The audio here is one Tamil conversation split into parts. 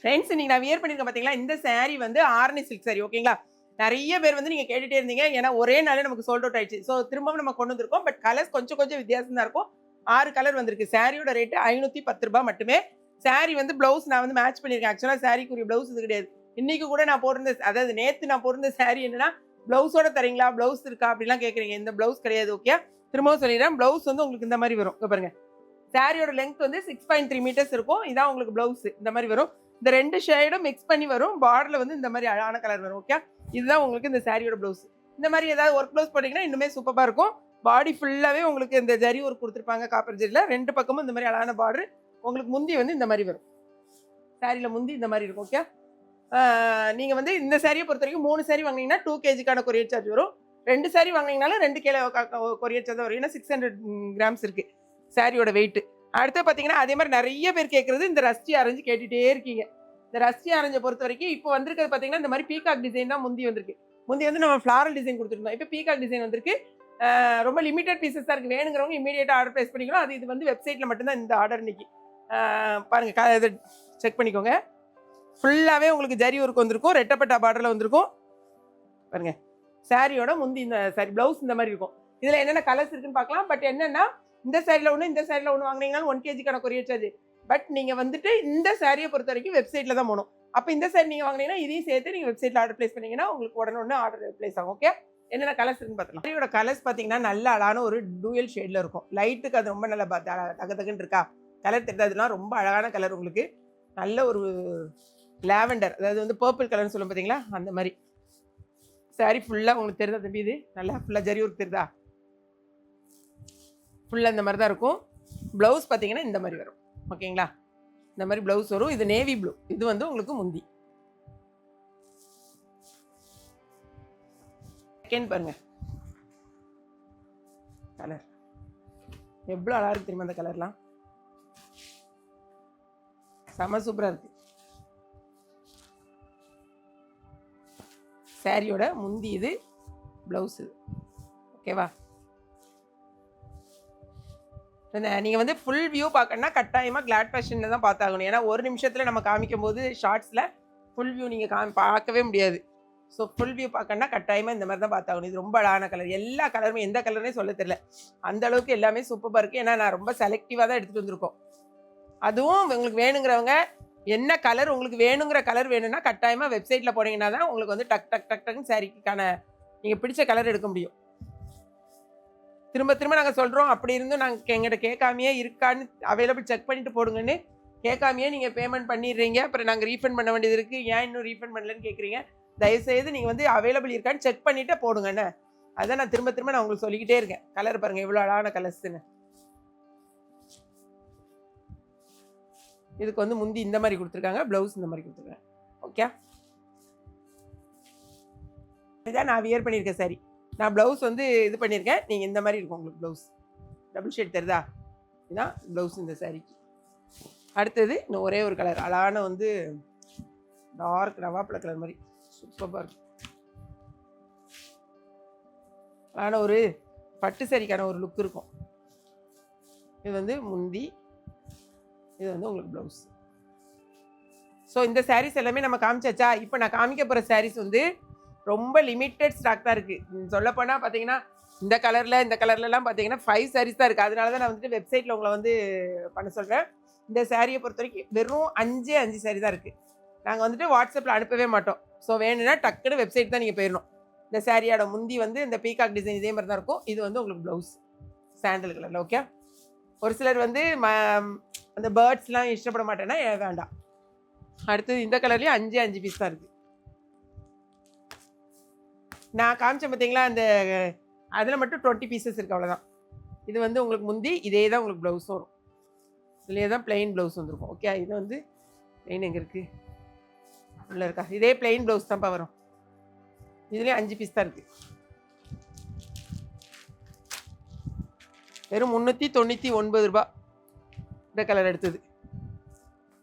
ஃப்ரெண்ட்ஸ் இன்னைக்கு நான் வியர் பண்ணியிருக்கேன் பார்த்தீங்களா, இந்த saree வந்து ஆரணி சில்க் saree ஓகேங்களா. நிறைய பேர் வந்து நீங்க கேட்டுட்டே இருந்தீங்க. ஏன்னா ஒரே நாளே நமக்கு சோல்ட் அவுட் ஆயிடுச்சு. ஸோ திரும்பவும் நம்ம கொண்டு வந்திருக்கோம். பட் கலர்ஸ் கொஞ்சம் கொஞ்சம் வித்தியாசம் தான் இருக்கும். 6 கலர் வந்திருக்கு. சாரியோட ரேட்டு ரூ. 510 மட்டுமே. சாரி வந்து பிளவுஸ் நான் வந்து மேட்ச் பண்ணியிருக்கேன். ஆக்சுவலா சாரிக்குரிய பிளவுஸ் இது கிடையாது. இன்னைக்கு கூட நான் போட்டிருந்த அதாவது நேத்து நான் போட்டிருந்த சாரி என்னன்னா, பிளவுஸோட தரீங்களா, பிளவுஸ் இருக்கா அப்படிலாம் கேட்குறீங்க. இந்த பிளவுஸ் கிடையாது. ஓகே, திரும்பவும் சொல்லிடுறேன். பிளவுஸ் வந்து உங்களுக்கு இந்த மாதிரி வரும். இங்க பாருங்க, சாரியோட லெங்த் வந்து 6.3 மீட்டர்ஸ் இருக்கும். இதான் உங்களுக்கு பிளவுஸ் இந்த மாதிரி வரும். இந்த ரெண்டு ஷேடும் மிக்ஸ் பண்ணி வரும். பார்டர்ல வந்து இந்த மாதிரி அழகான கலர் வரும். ஓகே, இதுதான் உங்களுக்கு இந்த சாரியோட பிளவுஸ். இந்த மாதிரி ஏதாவது ஒர்க் பிளவுஸ் போட்டீங்கன்னா இன்னுமே சூப்பரா இருக்கும். பாடி ஃபுல்லாவே உங்களுக்கு இந்த ஜரி ஒர்க் கொடுத்துருப்பாங்க. காப்பர் ஜரியில ரெண்டு பக்கமும் இந்த மாதிரி அழகான பார்டர். உங்களுக்கு முந்தி வந்து இந்த மாதிரி வரும். சாரியில முந்தி இந்த மாதிரி இருக்கும். ஓகே, நீங்க வந்து இந்த சாரியை பொறுத்த வரைக்கும் 3 சாரி வாங்கினீங்கன்னா 2 kgக்கான கொரியர் சார்ஜ் வரும். 2 சாரி வாங்கினீங்கனாலும் 2 கிலோ கொரியர் சார்ஜ் வரும். ஏன்னா 600 கிராம்ஸ் இருக்கு சாரியோட வெயிட். அடுத்து பார்த்தீங்கன்னா அதே மாதிரி நிறைய பேர் கேட்கறது இந்த ரஸ்டி ஆரஞ்சு கேட்டுட்டே இருக்கீங்க. இந்த ரஸ்டி ஆரஞ்சை பொறுத்த வரைக்கும் இப்போ வந்திருக்கிறது பார்த்தீங்கன்னா இந்த மாதிரி பீகாக் டிசைன் தான் முந்தி வந்திருக்கு. முந்தி வந்து நம்ம ஃப்ளாரல் டிசைன் கொடுத்துருந்தோம். இப்போ பீகாக் டிசைன் வந்திருக்கு. ரொம்ப லிமிடெட் பீசஸ் தான் இருக்குது. வேணுங்கிறவங்க இமீடியட்டாக ஆர்டர் ப்ளேஸ் பண்ணிக்கலாம். அது இது வந்து வெப்சைட்டில் மட்டும்தான் இந்த ஆர்டர் இன்னைக்கு. பாருங்கள், இதை செக் பண்ணிக்கோங்க. ஃபுல்லாகவே உங்களுக்கு ஜரி ஒர்க் வந்திருக்கும். ரெட்டப்பட்டா பார்டரில் வந்திருக்கும். பாருங்கள், சாரியோட முந்தி இந்த சாரி ப்ளவுஸ் இந்த மாதிரி இருக்கும். இதில் என்னென்ன கலர்ஸ் இருக்குன்னு பார்க்கலாம். பட் என்னென்னா இந்த சாரியில் ஒன்று இந்த சாரியில் ஒன்று வாங்கினீங்கனாலும் 1 kgக்கான கொரியர் சார்ஜ். பட் நீங்கள் வந்துட்டு இந்த சாரியை பொறுத்த வரைக்கும் வெப்சைட்டில் தான் போகணும். அப்போ இந்த சாரி நீங்கள் வாங்கினீங்கன்னா இதையும் சேர்த்து நீங்கள் வெப்சைட்டில் ஆர்டர் ப்ளேஸ் பண்ணிங்கன்னா உங்களுக்கு உடனே ஆர்டர் ப்ளேஸ் ஆகும். ஓகே, என்னென்ன கலர்ஸ் இருக்குன்னு பார்த்துக்கலாம். சாரியோட கலர்ஸ் பார்த்தீங்கன்னா நல்ல அழகான ஒரு டூயல் ஷேடில் இருக்கும். லைட்டுக்கு அது ரொம்ப நல்ல தகன்னு இருக்கா கலர் தெரியாதுன்னா ரொம்ப அழகான கலர். உங்களுக்கு நல்ல ஒரு லாவெண்டர், அதாவது வந்து பர்பிள் கலர்னு சொல்லும் பார்த்தீங்களா, அந்த மாதிரி சாரி ஃபுல்லாக உங்களுக்கு தெரியுதா தம்பி? இது நல்லா ஃபுல்லாக ஜரி ஒர்க் தெரியுதா? ஃபுல்லாக இந்த மாதிரி தான் இருக்கும். ப்ளவுஸ் பார்த்தீங்கன்னா இந்த மாதிரி வரும். ஓகேங்களா, இந்த மாதிரி ப்ளவுஸ் வரும். இது நேவி ப்ளூ. இது வந்து உங்களுக்கு முந்தி. செகண்ட் பாருங்க, கலர் எவ்வளோ அழகா இருக்கு தெரியுமா? அந்த கலர்லாம் செம சூப்பராக இருக்கு. சாரியோட முந்தி இது, ப்ளவுஸ் இது. ஓகேவா? நீங்கள் வந்து ஃபுல் வியூ பார்க்கணுன்னா கட்டாயமாக கிளாட் ஃபேஷனில் தான் பார்த்தாகணும். ஏன்னா ஒரு நிமிஷத்தில் நம்ம காமிக்கும் போது ஷார்ட்ஸில் ஃபுல் வியூ நீங்கள் பார்க்கவே முடியாது. ஸோ ஃபுல் வியூ பார்க்கணுன்னா கட்டாயமாக இந்த மாதிரி தான் பார்த்தாகணும். இது ரொம்ப அழகான கலர். எல்லா கலருமே எந்த கலர்னே சொல்ல தெரியல, அந்த அளவுக்கு எல்லாமே சூப்பராக இருக்குது. ஏன்னா நான் ரொம்ப செலக்டிவாக தான் எடுத்துகிட்டு வந்திருக்கோம். அதுவும் உங்களுக்கு வேணுங்கிறவங்க என்ன கலர் உங்களுக்கு வேணுங்கிற கலர் வேணும்னா கட்டாயமாக வெப்சைட்டில் போனீங்கன்னா தான் உங்களுக்கு வந்து டக் டக் டக் டக்குன்னு சாரிக்கான நீங்கள் பிடிச்ச கலர் எடுக்க முடியும். திரும்ப திரும்ப நாங்கள் சொல்கிறோம், அப்படி இருந்தும் நாங்கள் எங்கிட்ட கேட்காமையே இருக்கான்னு அவைலபிள் செக் பண்ணிட்டு போடுங்கன்னு கேட்காமையே நீங்கள் பேமெண்ட் பண்ணிடுறீங்க. அப்புறம் நாங்கள் ரீஃபண்ட் பண்ண வேண்டியது இருக்குது. ஏன் இன்னும் ரீஃபண்ட் பண்ணலன்னு கேட்குறீங்க. தயவுசெய்து நீங்கள் வந்து அவைலபிள் இருக்கான்னு செக் பண்ணிவிட்டு போடுங்கண்ணே. அதான் நான் திரும்ப திரும்ப நான் உங்களுக்கு சொல்லிக்கிட்டே இருக்கேன். கலர் பாருங்கள் எவ்வளோ அழகான கலர்ஸ்ன்னு. இதுக்கு வந்து முந்தி இந்த மாதிரி கொடுத்துருக்காங்க, ப்ளவுஸ் இந்த மாதிரி கொடுத்துருக்காங்க. ஓகே, இதுதான் நான் வியர் பண்ணியிருக்கேன் சாரி. நான் ப்ளவுஸ் வந்து இது பண்ணியிருக்கேன். நீங்கள் இந்த மாதிரி இருக்கும் உங்களுக்கு ப்ளவுஸ். டபுள் ஷேட் தெரியுதா? இதுதான் ப்ளவுஸ் இந்த சாரிக்கு. அடுத்தது இன்னும் ஒரே ஒரு கலர் அழகான வந்து டார்க் நவாப்பழ கலர் மாதிரி சூப்பராக இருக்கும். அழகான ஒரு பட்டு சாரிக்கான ஒரு லுக் இருக்கும். இது வந்து முந்தி, இது வந்து உங்களுக்கு ப்ளவுஸ். ஸோ இந்த சாரீஸ் எல்லாமே நம்ம காமிச்சாச்சா? இப்போ நான் காமிக்க போகிற சாரீஸ் வந்து ரொம்ப லிமிட்டட் ஸ்டாக் தான் இருக்குது. சொல்லப்போனால் பார்த்தீங்கன்னா இந்த கலர்லலாம் பார்த்தீங்கன்னா 5 சாரீஸ் தான் இருக்குது. அதனால தான் நான் வந்துட்டு வெப்சைட்டில் உங்களை வந்து பண்ண சொல்கிறேன். இந்த சாரியை பொறுத்த வரைக்கும் வெறும் 5 சாரீ தான் இருக்குது. நாங்கள் வந்துட்டு வாட்ஸ்அப்பில் அனுப்பவே மாட்டோம். ஸோ வேணும்னா டக்குன்னு வெப்சைட் தான் நீங்கள் போயிடணும். இந்த சாரியோட முந்தி வந்து இந்த பீகாக் டிசைன் இதே மாதிரி தான் இருக்கும். இது வந்து உங்களுக்கு ப்ளவுஸ் சாண்டல் கலரில். ஓகே, ஒரு சிலர் வந்து அந்த பேர்ட்ஸ்லாம் இஷ்டப்பட மாட்டேன்னா வேண்டாம். அடுத்தது இந்த கலர்லேயும் 5 பீஸ் தான் இருக்குது. நான் காமிச்சேன் பார்த்தீங்களா, அந்த அதில் மட்டும் 20 பீசஸ் இருக்குது, அவ்வளோதான். இது வந்து உங்களுக்கு முந்தி, இதே தான் உங்களுக்கு ப்ளவுஸும் வரும். இதுலேயே தான் பிளெயின் ப்ளவுஸ் வந்துருக்கும். ஓகே, இது வந்து பிளெயின் எங்கே இருக்குது? உள்ளே இருக்கா? இதே பிளெயின் ப்ளவுஸ் தான்ப்பா வரும். இதுலேயும் 5 பீஸ் தான் இருக்குது. வெறும் 399 ரூபா. இந்த கலர் எடுத்தது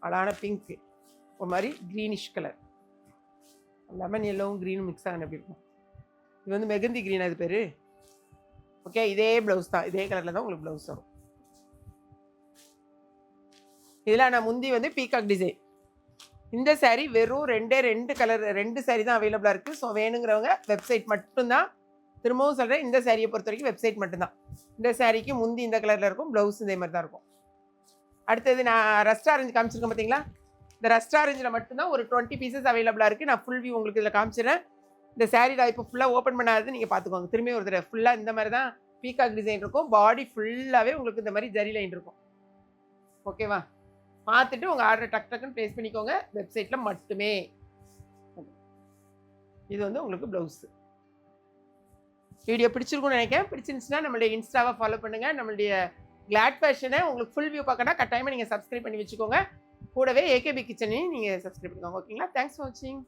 அழகான பிங்க்கு, ஒரு மாதிரி க்ரீனிஷ் கலர், லெமன் எல்லோவும் க்ரீனும் மிக்ஸ் ஆகணும் எப்படி இருக்கும். இது வந்து மெகந்தி க்ரீனா இது பேர். ஓகே, இதே ப்ளவுஸ் தான், இதே கலரில் தான் உங்களுக்கு ப்ளவுஸ் வரும். இதில் நான் முந்தி வந்து பீகாக் டிசைன், இந்த saree வெறும் 2 கலர் 2 saree தான் அவைலபிளாக இருக்குது. ஸோ வேணுங்கிறவங்க வெப்சைட் மட்டும்தான். திரும்பவும் சொல்கிறேன், இந்த சாரியை பொறுத்த வரைக்கும் வெப்சைட் மட்டும்தான். இந்த சாரிக்கு முந்தி இந்த கலரில் இருக்கும், ப்ளவுஸ் இதே மாதிரி தான் இருக்கும். அடுத்தது நான் ரஸ்ட் ஆரஞ்சு காமிச்சிருக்கேன் பார்த்தீங்களா? இந்த ரஸ்ட் ஆரஞ்சில் மட்டும்தான் ஒரு 20 பீசஸ் அவைலபிளாக இருக்குது. நான் ஃபுல் வியூ உங்களுக்கு இதில் காமிச்சிடுறேன். இந்த சாரீ நான் இப்போ ஃபுல்லாக ஓப்பன் பண்ணாதது நீங்கள் பார்த்துக்கோங்க. திரும்பி ஒரு தடவை ஃபுல்லாக இந்த மாதிரி தான் பீகாக் டிசைன் இருக்கும். பாடி ஃபுல்லாகவே உங்களுக்கு இந்த மாதிரி ஜரி லைன் இருக்கும். ஓகேவா? பார்த்துட்டு உங்கள் ஆர்டரை டக் டக்குன்னு ப்ளேஸ் பண்ணிக்கோங்க. வெப்சைட்டில் மட்டுமே. இது வந்து உங்களுக்கு ப்ளவுஸு. வீடியோ பிடிச்சிருக்கும்னு நினைக்கிறேன். பிடிச்சிருந்துச்சுன்னா நம்மளுடைய இன்ஸ்டாவை ஃபாலோ பண்ணுங்கள். நம்மளுடைய கிளாட் ஃபேஷனை உங்களுக்கு ஃபுல் வியூ பார்க்கணும்னா கட்டாயமாக நீங்கள் சப்ஸ்கிரைப் பண்ணி வச்சுக்கோங்க. கூடவே ஏகேபி கிச்சனையும் நீங்கள் சப்ஸ்கிரைப் பண்ணிக்கோங்க. ஓகேங்களா? தேங்க்ஸ் ஃபார் வாட்சிங்.